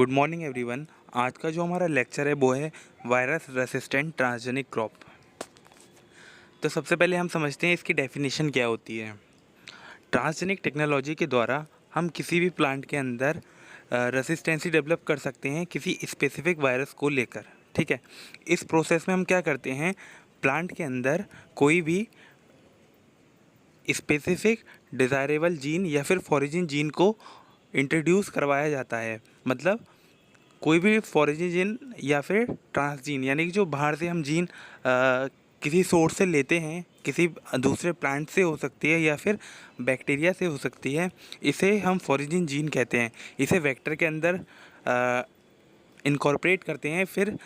Good morning everyone. आज का जो हमारा लेक्चर है वो है वायरस रेसिस्टेंट ट्रांसजेनिक क्रॉप। तो सबसे पहले हम समझते हैं इसकी डेफिनेशन क्या होती है। ट्रांसजेनिक टेक्नोलॉजी के द्वारा हम किसी भी प्लांट के अंदर रेसिस्टेंसी डेवलप कर सकते हैं किसी स्पेसिफिक वायरस को लेकर। ठीक है, इस प्रोसेस में हम क्या करते हैं, प्लांट के अंदर कोई भी स्पेसिफिक डिज़ायरेबल जीन या फिर फॉरेजिन जीन को इंट्रोड्यूस करवाया जाता है। मतलब कोई भी फॉरेजिन जीन या फिर ट्रांसजीन, यानी कि जो बाहर से हम जीन किसी सोर्स से लेते हैं, किसी दूसरे प्लांट से हो सकती है या फिर बैक्टीरिया से हो सकती है, इसे हम फॉरेजिन जीन कहते हैं। इसे वेक्टर के अंदर इनकॉर्पोरेट करते हैं, फिर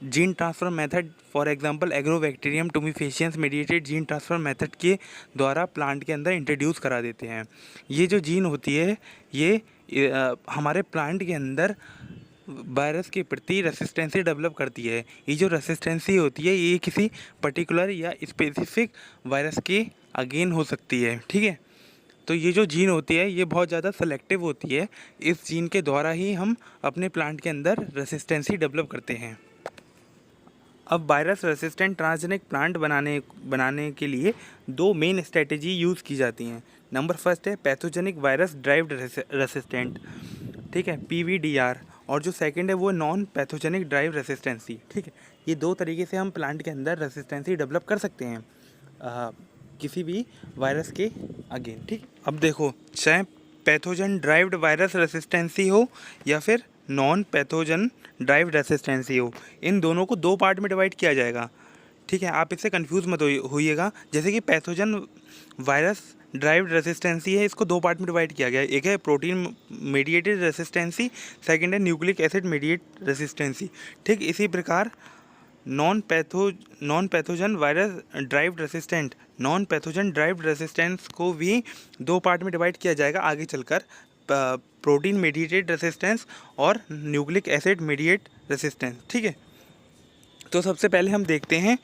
gene transfer method for example Agrobacterium tumefaciens mediated gene transfer method के द्वारा प्लांट के अंदर इंट्रोड्यूस करा देते हैं। ये जो जीन होती है ये हमारे प्लांट के अंदर वायरस के प्रति रेसिस्टेंसी डेवलप करती है। ये जो रेसिस्टेंसी होती है ये किसी पर्टिकुलर या स्पेसिफिक वायरस के अगेन हो सकती है। ठीक है, तो ये जो जीन होती है ये बहुत ज़्यादा सेलेक्टिव होती है। इस जीन के द्वारा ही हम अपने प्लांट के अंदर रेसिस्टेंसी डेवलप करते हैं। अब वायरस रेसिस्टेंट ट्रांसजेनिक प्लांट बनाने के लिए दो मेन स्ट्रेटेजी यूज़ की जाती हैं। नंबर फर्स्ट है पैथोजेनिक वायरस ड्राइव्ड रेसिस्टेंट, ठीक है, PVDR, और जो सेकंड है वो नॉन पैथोजेनिक ड्राइव रेसिस्टेंसी। ठीक है, ये दो तरीके से हम प्लांट के अंदर रेसिस्टेंसी डेवलप कर सकते हैं किसी भी वायरस के अगेन। ठीक, अब देखो, चाहे पैथोजन ड्राइव्ड वायरस रेसिस्टेंसी हो या फिर नॉन पैथोजन ड्राइव रेसिस्टेंसी हो, इन दोनों को दो पार्ट में डिवाइड किया जाएगा। ठीक है, आप इससे कंफ्यूज मत होइएगा। जैसे कि पैथोजन वायरस ड्राइव्ड रेसिस्टेंसी है, इसको दो पार्ट में डिवाइड किया गया है। एक है प्रोटीन मेडिएटेड रेसिस्टेंसी, सेकंड है न्यूक्लिक एसिड मेडिएट रेसिस्टेंसी। ठीक इसी प्रकार non pathogen virus derived resistance को भी दो पार्ट में डिवाइड किया जाएगा आगे चलकर, प्रोटीन मेडिएटेड रेसिस्टेंस और न्यूक्लिक एसिड मेडिएट रेसिस्टेंस। ठीक है, तो सबसे पहले हम देखते हैं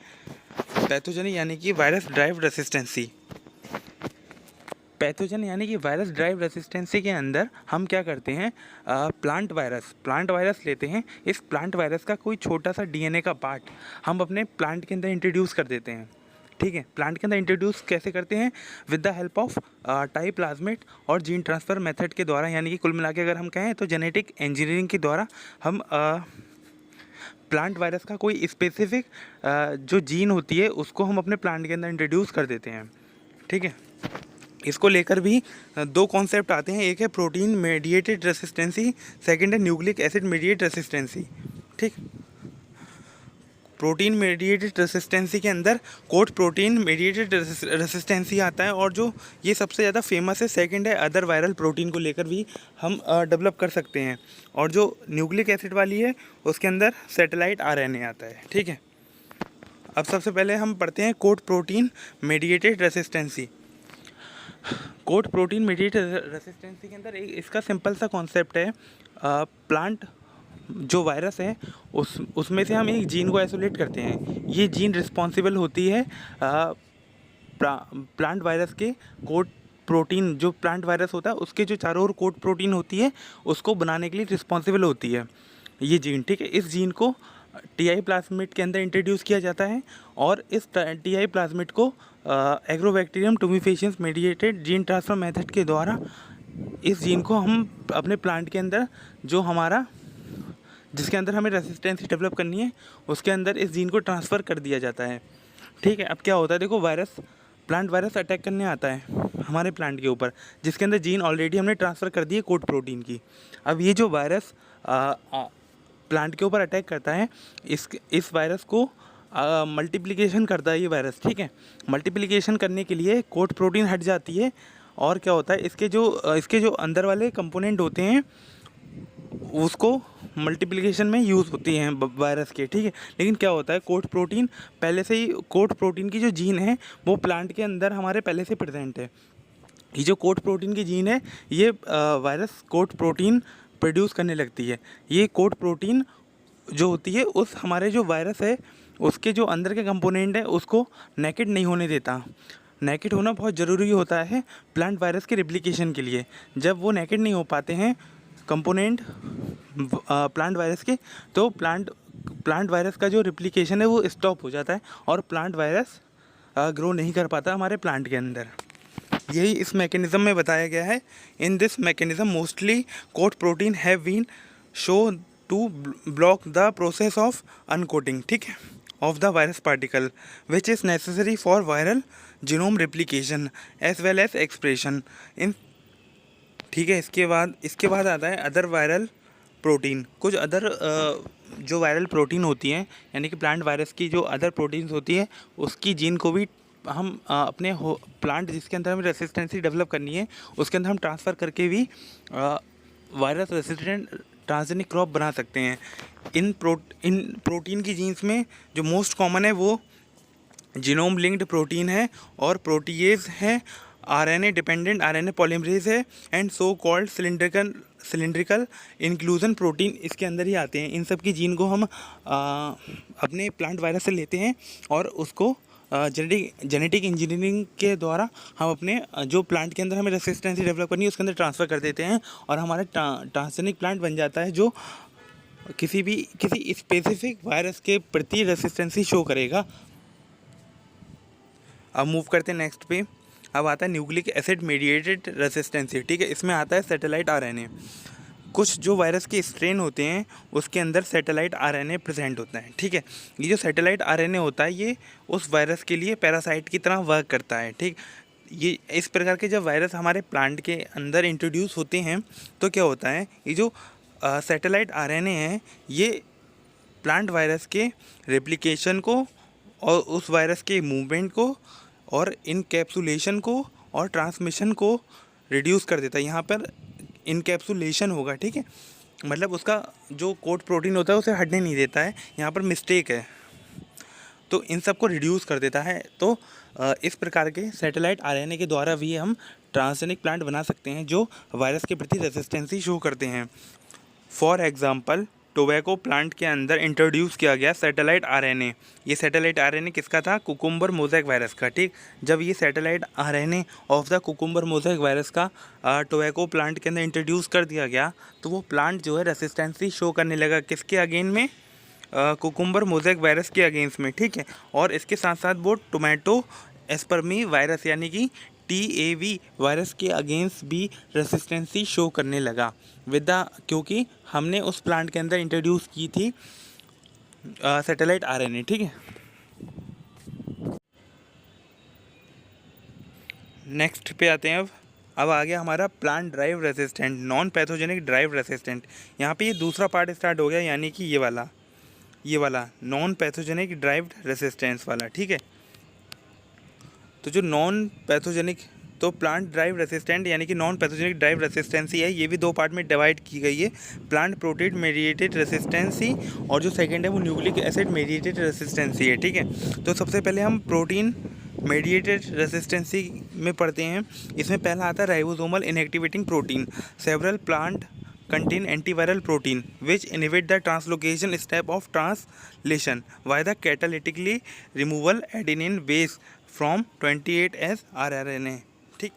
पैथोजन यानी कि वायरस ड्राइव रेसिस्टेंसी। पैथोजन यानी कि वायरस ड्राइव रेसिस्टेंसी के अंदर हम क्या करते हैं, प्लांट वायरस लेते हैं। इस प्लांट वायरस का कोई छोटा सा DNA का पार्ट हम अपने प्लांट के अंदर इंट्रोड्यूस कर देते हैं। ठीक है, प्लांट के अंदर इंट्रोड्यूस कैसे करते हैं, with the help of tie plasmid और जीन ट्रांसफ़र मेथड के द्वारा, यानी कि कुल मिला के अगर हम कहें तो जेनेटिक इंजीनियरिंग के द्वारा हम प्लांट वायरस का कोई स्पेसिफिक जो जीन होती है उसको हम अपने प्लांट के अंदर इंट्रोड्यूस कर देते हैं। ठीक है, इसको लेकर भी दो कॉन्सेप्ट आते हैं, एक है प्रोटीन मेडिएटेड रेसिस्टेंसी, सेकंड है न्यूक्लिक एसिड मेडिएट रेसिस्टेंसी। ठीक, प्रोटीन मेडिएटेड रेसिस्टेंसी के अंदर कोट प्रोटीन मेडिएटेड रेसिस्टेंसी आता है, और जो ये सबसे ज़्यादा फेमस है, सेकंड है अदर वायरल प्रोटीन को लेकर भी हम डेवलप कर सकते हैं। और जो न्यूक्लिक एसिड वाली है उसके अंदर सैटेलाइट RNA आता है। ठीक है, अब सबसे पहले हम पढ़ते हैं coat protein mediated resistance. Coat protein mediated resistance के अंदर इसका सिंपल सा कॉन्सेप्ट है, प्लांट जो वायरस है उसमें से हम एक जीन को आइसोलेट करते हैं। ये जीन रिस्पॉन्सिबल होती है प्लांट वायरस के कोट प्रोटीन, जो प्लांट वायरस होता है उसके जो चारों ओर कोट प्रोटीन होती है उसको बनाने के लिए रिस्पॉन्सिबल होती है ये जीन। ठीक है, इस जीन को TI प्लाज्मिड के अंदर इंट्रोड्यूस किया जाता है, और इस TI प्लाज्मिड को Agrobacterium tumefaciens mediated gene transfer method के द्वारा इस जीन को हम अपने प्लांट के अंदर, जो हमारा जिसके अंदर हमें रेसिस्टेंसी डेवलप करनी है, उसके अंदर इस जीन को ट्रांसफ़र कर दिया जाता है। ठीक है, अब क्या होता है, देखो, प्लांट वायरस अटैक करने आता है हमारे प्लांट के ऊपर, जिसके अंदर जीन ऑलरेडी हमने ट्रांसफ़र कर दी है कोट प्रोटीन की। अब ये जो वायरस प्लांट के ऊपर अटैक करता है, इस वायरस को मल्टीप्लिकेशन करता है ये वायरस। ठीक है, मल्टीप्लिकेशन करने के लिए कोट प्रोटीन हट जाती है, और क्या होता है, इसके जो अंदर वाले कंपोनेंट होते हैं उसको मल्टीप्लिकेशन में यूज़ होती हैं वायरस के। ठीक है, लेकिन क्या होता है, कोट प्रोटीन पहले से ही, कोट प्रोटीन की जो जीन है वो प्लांट के अंदर हमारे पहले से प्रेजेंट है। ये जो कोट प्रोटीन की जीन है ये वायरस कोट प्रोटीन प्रोड्यूस करने लगती है। ये कोट प्रोटीन जो होती है उस हमारे जो वायरस है उसके जो अंदर के कंपोनेंट है उसको नेकेड नहीं होने देता। नेकेड होना बहुत ज़रूरी होता है प्लांट वायरस के रेप्लिकेशन के लिए। जब वो नेकेड नहीं हो पाते हैं कंपोनेंट प्लांट वायरस के, तो प्लांट वायरस का जो रिप्लिकेशन है वो स्टॉप हो जाता है और प्लांट वायरस ग्रो नहीं कर पाता हमारे प्लांट के अंदर। यही इस मैकेनिज्म में बताया गया है। In this mechanism mostly coat protein have been show to block the process of uncoating, ठीक है, of the virus particle which is necessary for viral genome replication as well as expression in, ठीक है। इसके बाद आता है other viral protein. कुछ other जो वायरल प्रोटीन होती हैं, यानी कि प्लांट वायरस की जो अदर प्रोटीन्स होती है, उसकी जीन को भी हम अपने प्लांट जिसके अंदर हमें रेसिस्टेंसी डेवलप करनी है उसके अंदर हम ट्रांसफ़र करके भी वायरस रेसिस्टेंट ट्रांसजेनिक क्रॉप बना सकते हैं। इन प्रोटीन की जीन्स में जो मोस्ट कॉमन है वो जीनोम लिंक्ड प्रोटीन है और प्रोटीएज है, आरएनए डिपेंडेंट आरएनए पॉलीमरेज है and so called cylindrical inclusion protein इसके अंदर ही आते हैं। इन सब की जीन को हम अपने प्लांट वायरस से लेते हैं और उसको जेनेटिक इंजीनियरिंग के द्वारा हम अपने जो प्लांट के अंदर हमें रेसिस्टेंसी डेवलप करनी है उसके अंदर ट्रांसफ़र कर देते हैं और हमारा ट्रांसजेनिक प्लांट बन जाता है जो किसी स्पेसिफिक वायरस के प्रति रेसिस्टेंसी शो करेगा। अब मूव करते हैं नेक्स्ट पे। अब आता है न्यूक्लिक एसिड मेडिएटेड रेसिस्टेंसी, ठीक है। इसमें आता है सैटेलाइट आरएनए। कुछ जो वायरस के स्ट्रेन होते हैं उसके अंदर सैटेलाइट आरएनए प्रेजेंट होता है, ठीक है। ये जो सैटेलाइट आरएनए होता है ये उस वायरस के लिए पैरासाइट की तरह वर्क करता है, ठीक। ये इस प्रकार के जब वायरस हमारे प्लांट के अंदर इंट्रोड्यूस होते हैं तो क्या होता है, ये जो सैटेलाइट आरएनए है ये प्लांट वायरस के रेप्लिकेशन को और उस वायरस के मूवमेंट को और इनकैप्सुलेशन को और ट्रांसमिशन को रिड्यूस कर देता है। यहाँ पर इनकैप्सुलेशन होगा, ठीक है, मतलब उसका जो कोट प्रोटीन होता है उसे हटने नहीं देता है, यहाँ पर मिस्टेक है, तो इन सब को रिड्यूस कर देता है। तो इस प्रकार के सैटेलाइट आरएनए के द्वारा भी हम ट्रांसजेनिक प्लांट बना सकते हैं जो वायरस के प्रति रेसिस्टेंसी शो करते हैं। फॉर एग्जांपल टोबैको प्लांट के अंदर इंट्रोड्यूस किया गया सैटेलाइट आरएनए। ये सैटेलाइट आरएनए किसका था, कुकुम्बर मोज़ेक वायरस का, ठीक। जब ये satellite RNA of the cucumber mosaic virus का टोबैको प्लांट के अंदर इंट्रोड्यूस कर दिया गया तो वो प्लांट जो है रेसिस्टेंसी शो करने लगा किसके अगेंस्ट में, कुकुम्बर मोज़ेक वायरस के अगेंस्ट में, ठीक है। और इसके साथ साथ वो टोमेटो एस्पर्मी वायरस यानी कि TAV वायरस के अगेंस्ट भी रेसिस्टेंसी शो करने लगा क्योंकि हमने उस प्लांट के अंदर इंट्रोड्यूस की थी सैटेलाइट आरएनए, ठीक है। नेक्स्ट पे आते हैं। अब आ गया हमारा plant drive resistant, non pathogenic drive resistant. यहाँ पे ये दूसरा पार्ट स्टार्ट हो गया, यानी कि ये वाला नॉन पैथोजेनिक ड्राइव्ड रेसिस्टेंस वाला, ठीक है। तो जो नॉन पैथोजेनिक, तो प्लांट ड्राइव रेसिस्टेंट यानी कि नॉन पैथोजेनिक ड्राइव रेसिस्टेंसी है, ये भी दो पार्ट में डिवाइड की गई है, प्लांट प्रोटीन मेडिएटेड रेसिस्टेंसी और जो सेकंड है वो न्यूक्लिक एसिड मेडिएटेड रेसिस्टेंसी है, ठीक है। तो सबसे पहले हम प्रोटीन मेडिएटेड रेसिस्टेंसी में पढ़ते हैं। इसमें पहला आता है ribosomal inactivating protein. Several plant contain antiviral protein which inhibit the translocation step of translation via the catalytically removal adenine base from 28S rRNA, ठीक।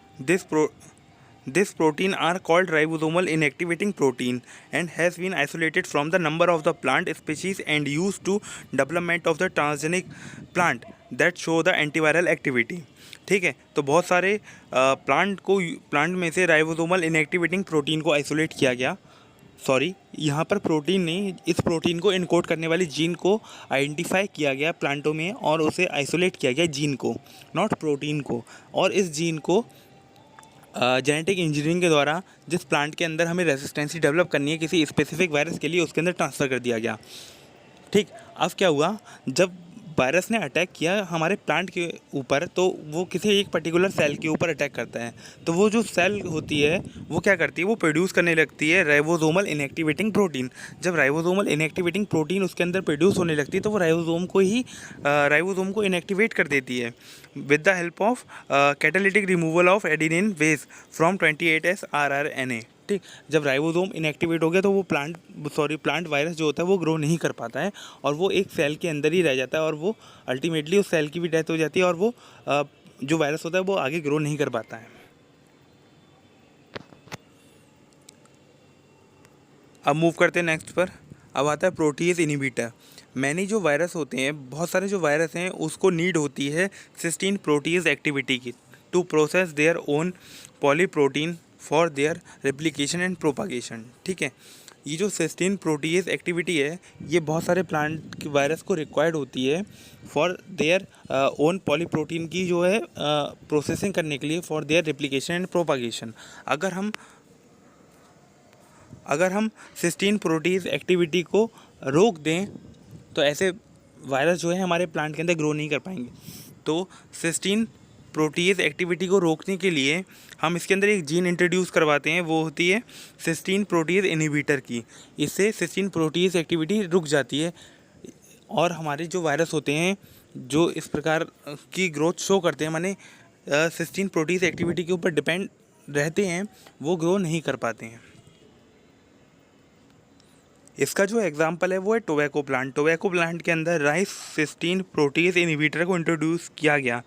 This protein are called ribosomal inactivating protein and has been isolated from the number of the plant species and used to development of the transgenic plant that show the antiviral activity, ठीक है। तो बहुत सारे plant में से ribosomal inactivating protein को isolate किया गया, यहाँ पर प्रोटीन नहीं, इस प्रोटीन को इनकोड करने वाली जीन को आइडेंटिफाई किया गया प्लांटों में और उसे आइसोलेट किया गया जीन को, नॉट प्रोटीन को। और इस जीन को जेनेटिक इंजीनियरिंग के द्वारा जिस प्लांट के अंदर हमें रेसिस्टेंसी डेवलप करनी है किसी स्पेसिफिक वायरस के लिए उसके अंदर ट्रांसफ़र कर दिया गया, ठीक। अब क्या हुआ, जब वायरस ने अटैक किया हमारे प्लांट के ऊपर तो वो किसी एक पर्टिकुलर सेल के ऊपर अटैक करता है, तो वो जो सेल होती है वो क्या करती है, वो प्रोड्यूस करने लगती है राइबोसोमल इनएक्टिवेटिंग प्रोटीन। जब राइबोसोमल इनएक्टिवेटिंग प्रोटीन उसके अंदर प्रोड्यूस होने लगती है तो वो राइबोसोम को इनएक्टिवेट कर देती है with the help of catalytic removal of adenine base from 28S rRNA, ठीक। जब राइबोसोम इनएक्टिवेट हो गया तो वो प्लांट वायरस जो होता है वो ग्रो नहीं कर पाता है और वो एक सेल के अंदर ही रह जाता है और वो अल्टीमेटली उस सेल की भी डेथ हो जाती है और वो जो वायरस होता है वो आगे ग्रो नहीं कर पाता है। अब मूव करते हैं नेक्स्ट पर। अब आता है प्रोटीज इनहिबिटर। मैनी जो वायरस होते हैं, बहुत सारे जो वायरस हैं उसको नीड होती है सिस्टीन प्रोटीज एक्टिविटी की to process their own polyprotein for their replication and propagation. ठीक है, ये जो सिस्टीन प्रोटीज एक्टिविटी है ये बहुत सारे प्लांट के वायरस को रिक्वायर्ड होती है फॉर देयर ओन पॉलीप्रोटीन की जो है प्रोसेसिंग करने के लिए for their replication and propagation. अगर हम सिस्टीन प्रोटीज एक्टिविटी को रोक दें तो ऐसे वायरस जो है हमारे प्लांट के अंदर ग्रो नहीं कर पाएंगे। तो सिस्टीन प्रोटीज एक्टिविटी को रोकने के लिए हम इसके अंदर एक जीन इंट्रोड्यूस करवाते हैं, वो होती है सिस्टीन प्रोटीज इनहिबिटर की। इससे सिस्टीन प्रोटीज एक्टिविटी रुक जाती है और हमारे जो वायरस होते हैं जो इस प्रकार की ग्रोथ शो करते हैं, माने सिस्टीन प्रोटीज एक्टिविटी के ऊपर डिपेंड रहते हैं, वो ग्रो नहीं कर पाते हैं। इसका जो एग्जांपल है वो है टोबैको प्लांट। टोबैको प्लांट के अंदर राइस सिस्टीन प्रोटीज इनहिबिटर को इंट्रोड्यूस किया गया।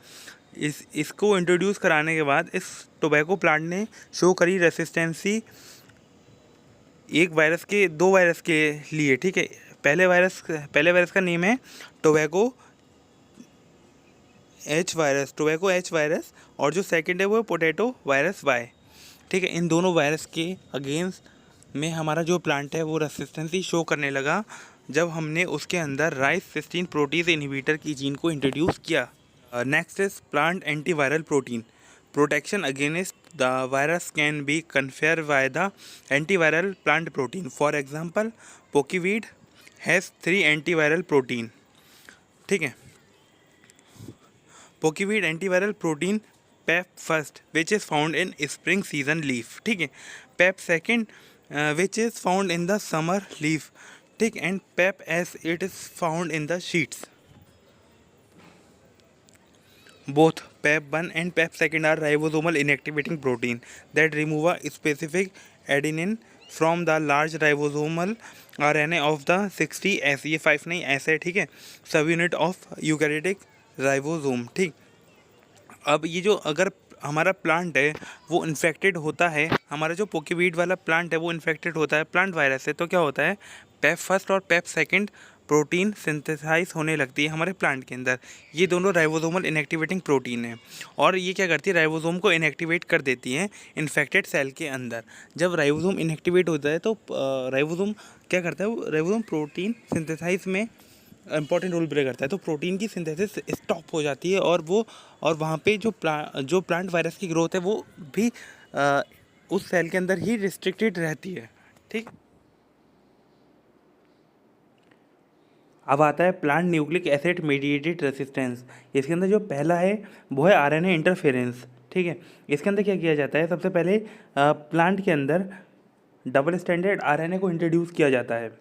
इसको इंट्रोड्यूस कराने के बाद इस टोबैको प्लांट ने शो करी रेसिस्टेंसी एक वायरस के, दो वायरस के लिए। ठीक है, पहले वायरस का नेम है टोबैको एच वायरस और जो सेकंड है वो है पोटैटो वायरस वाई। ठीक है, इन दोनों वायरस के अगेंस्ट में हमारा जो प्लांट है वो रेसिस्टेंसी शो करने लगा जब हमने उसके अंदर राइस सिस्टीन प्रोटीज इनहिबिटर की जीन को इंट्रोड्यूस किया। Next is plant antiviral protein. Protection against the virus can be conferred by the antiviral plant protein. For example pokeweed has 3 antiviral protein. ठीक है, pokeweed antiviral protein PAP first which is found in spring season leaf. ठीक है, PAP second which is found in the summer leaf. ठीक, and pep as it is found in the sheets. Both pep1 and pep2 are ribosomal inactivating protein that remove a specific adenine from the large ribosomal RNA of the 60S, ये 59S है। ठीक है, सब unit of eukaryotic ribosome. ठीक, अब ये जो अगर हमारा प्लांट है वो इन्फेक्टेड होता है, हमारा जो पोकीवीड वाला प्लांट है वो इन्फेक्टेड होता है प्लांट वायरस से, तो क्या होता है पेप फर्स्ट और पेप सेकंड प्रोटीन सिंथेसाइज होने लगती है हमारे प्लांट के अंदर। ये दोनों राइबोसोमल इनएक्टिवेटिंग प्रोटीन है और ये क्या करती है राइबोसोम को इनएक्टिवेट कर देती हैं इन्फेक्टेड सेल के अंदर। जब राइबोसोम इनएक्टिवेट होता है तो राइबोसोम क्या करता है, वो राइबोसोम प्रोटीन सिंथेसाइज में इंपॉर्टेंट रोल प्ले करता है। तो प्रोटीन की सिंथेसिस स्टॉप हो जाती है और वहाँ पे जो प्लांट वायरस की ग्रोथ है वो भी उस सेल के अंदर ही रिस्ट्रिक्टेड रहती है। ठीक, अब आता है plant nucleic acid mediated resistance. इसके अंदर जो पहला है वो है आरएनए इंटरफेरेंस। ठीक है, इसके अंदर क्या किया जाता है, सबसे पहले प्लांट के अंदर डबल स्टैंडर्ड आरएनए को इंट्रोड्यूस किया जाता है।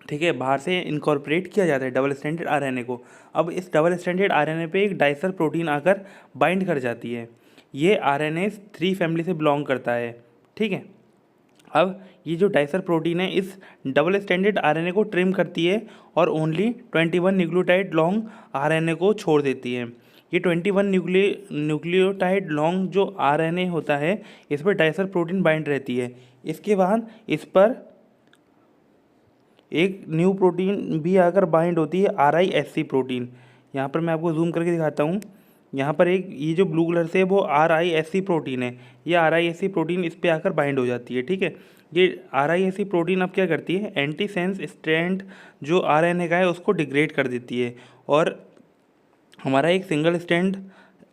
ठीक है, बाहर से इनकॉर्पोरेट किया जाता है डबल स्टैंडर्ड आरएनए को। अब इस डबल स्टैंडर्ड आरएनए पे एक डाइसर प्रोटीन आकर बाइंड कर जाती है। ये आरएनए 3 फैमिली से बिलोंग करता है। ठीक है, अब ये जो डाइसर प्रोटीन है इस डबल स्टैंडर्ड आरएनए को ट्रिम करती है और ओनली 21 न्यूक्लियोटाइड लॉन्ग आरएनए को छोड़ देती है। ये 21 न्यूक्लियोटाइड लॉन्ग जो आरएनए होता है इस पर डाइसर प्रोटीन बाइंड रहती है। इसके बाद इस पर एक न्यू प्रोटीन भी आकर बाइंड होती है RISC प्रोटीन। यहाँ पर मैं आपको जूम करके दिखाता हूँ। यहाँ पर एक ये जो ब्लू कलर से है वो RISC प्रोटीन है। ये RISC प्रोटीन इस पे आकर बाइंड हो जाती है। ठीक है, ये RISC प्रोटीन अब क्या करती है, एंटीसेंस स्ट्रैंड जो RNA का है उसको डिग्रेड कर देती है और हमारा एक सिंगल स्ट्रैंड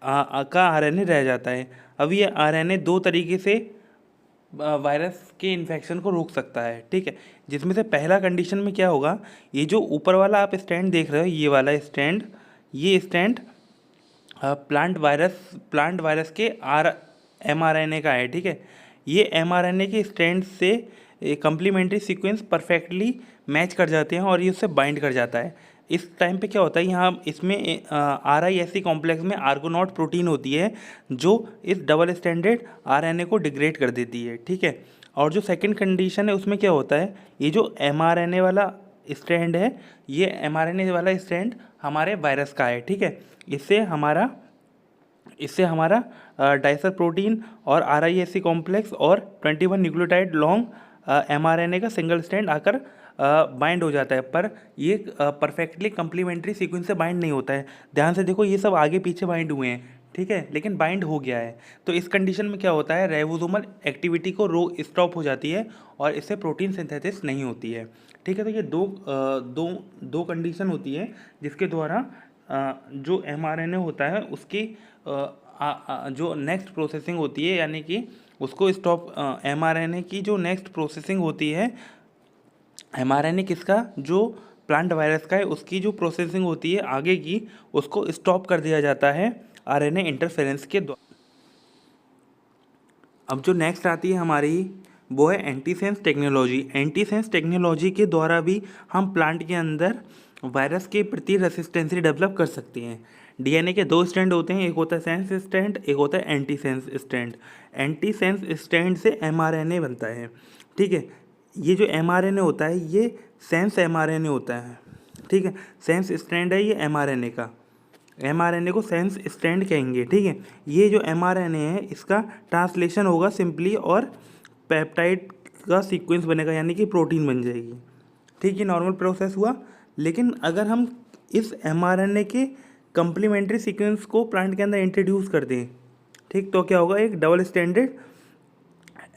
का RNA रह जाता है। अब ये RNA 2 तरीके से वायरस के इन्फेक्शन को रोक सकता है। ठीक है, जिसमें से पहला कंडीशन में क्या होगा, ये जो ऊपर वाला आप स्टैंड देख रहे हो ये वाला स्टैंड, ये स्टैंड प्लांट वायरस के mRNA का है। ठीक है, ये mRNA के स्टैंड से कम्प्लीमेंट्री सीक्वेंस परफेक्टली मैच कर जाते हैं और ये उससे बाइंड कर जाता है। इस टाइम पे क्या होता है, यहाँ इसमें RISC कॉम्प्लेक्स में आर्गोनॉट प्रोटीन होती है जो इस डबल स्टैंडर्ड RNA को डिग्रेड कर देती है। ठीक है, और जो सेकंड कंडीशन है उसमें क्या होता है, ये जो mRNA वाला स्ट्रैंड है ये mRNA वाला स्ट्रैंड हमारे वायरस का है। ठीक है, इससे हमारा डाइसर प्रोटीन और RISC कॉम्प्लेक्स और 21 न्यूक्लियोटाइड लॉन्ग mRNA का सिंगल स्ट्रैंड आकर बाइंड हो जाता है, पर ये परफेक्टली कंप्लीमेंट्री सीक्वेंस से बाइंड नहीं होता है। ध्यान से देखो, ये सब आगे पीछे बाइंड हुए हैं, ठीक है, लेकिन बाइंड हो गया है। तो इस कंडीशन में क्या होता है, राइबोसोमल एक्टिविटी को स्टॉप हो जाती है और इससे प्रोटीन सिंथेसिस नहीं होती है, ठीक है। तो ये दो कंडीशन होती है जिसके द्वारा जो mRNA होता है उसकी जो नेक्स्ट प्रोसेसिंग होती है, यानी कि उसको स्टॉप mRNA की जो नेक्स्ट प्रोसेसिंग होती है, mRNA किसका, जो प्लांट वायरस का है, उसकी जो प्रोसेसिंग होती है आगे की, उसको स्टॉप कर दिया जाता है RNA इंटरफेरेंस के द्वारा। अब जो नेक्स्ट आती है हमारी, वो है एंटीसेंस टेक्नोलॉजी। एंटीसेंस टेक्नोलॉजी के द्वारा भी हम प्लांट के अंदर वायरस के प्रति रेसिस्टेंसी डेवलप कर सकते हैं। डीएनए के दो स्ट्रैंड होते हैं, एक होता है सेंस स्ट्रैंड, एक होता है एंटीसेंस स्ट्रैंड। एंटीसेंस स्ट्रैंड से mRNA बनता है, ठीक है। ये जो mRNA होता है ये सेंस mRNA होता है, ठीक है। सेंस स्ट्रैंड है ये mRNA का, mRNA को सेंस स्ट्रैंड कहेंगे, ठीक है। ये जो mRNA है इसका ट्रांसलेशन होगा सिंपली और पेप्टाइड का सीक्वेंस बनेगा, यानी कि प्रोटीन बन जाएगी, ठीक है। नॉर्मल प्रोसेस हुआ। लेकिन अगर हम इस mRNA के कम्प्लीमेंट्री सीक्वेंस को प्लांट के अंदर इंट्रोड्यूस कर दें, ठीक, तो क्या होगा, एक डबल स्टैंडर्ड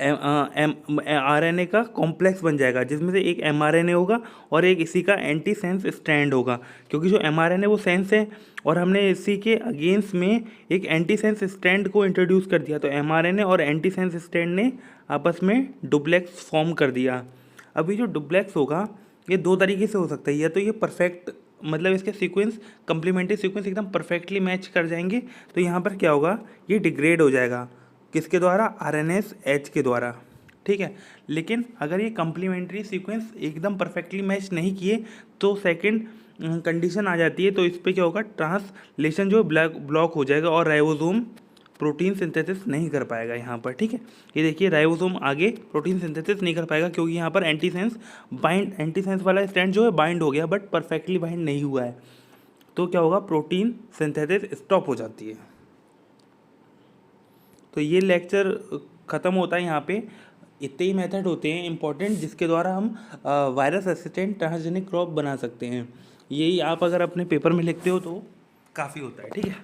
RNA का कॉम्प्लेक्स बन जाएगा, जिसमें से एक mRNA होगा और एक इसी का एंटी सेंस स्ट्रैंड होगा। क्योंकि जो mRNA वो सेंस है और हमने इसी के अगेंस्ट में एक एंटी सेंस स्ट्रैंड को इंट्रोड्यूस कर दिया, तो mRNA और एंटी सेंस स्ट्रैंड ने आपस में डुप्लेक्स फॉर्म कर दिया। अभी जो डुप्लेक्स होगा ये दो तरीके से हो सकता है, या तो ये परफेक्ट, मतलब इसके सीक्वेंस कम्प्लीमेंट्री सीक्वेंस एकदम परफेक्टली मैच कर जाएंगे, तो यहाँ पर क्या होगा, ये डिग्रेड हो जाएगा, किसके द्वारा, RNase-H के द्वारा, ठीक है। लेकिन अगर ये कम्प्लीमेंट्री सीक्वेंस एकदम परफेक्टली मैच नहीं किए तो सेकंड कंडीशन आ जाती है, तो इस पर क्या होगा, ट्रांसलेशन जो ब्लॉक हो जाएगा और राइबोसोम प्रोटीन सिंथेसिस नहीं कर पाएगा यहाँ पर, ठीक है। ये देखिए, राइबोसोम आगे प्रोटीन सिंथेसिस नहीं कर पाएगा क्योंकि यहाँ पर एंटीसेंस वाला स्ट्रैंड जो है बाइंड हो गया, बट परफेक्टली बाइंड नहीं हुआ है, तो क्या होगा, प्रोटीन सिंथेसिस स्टॉप हो जाती है। तो ये लेक्चर ख़त्म होता है यहाँ पे। इतने ही मेथड होते हैं इंपॉर्टेंट जिसके द्वारा हम वायरस रेसिस्टेंट ट्रांसजेनिक क्रॉप बना सकते हैं। यही आप अगर अपने पेपर में लिखते हो तो काफ़ी होता है, ठीक है।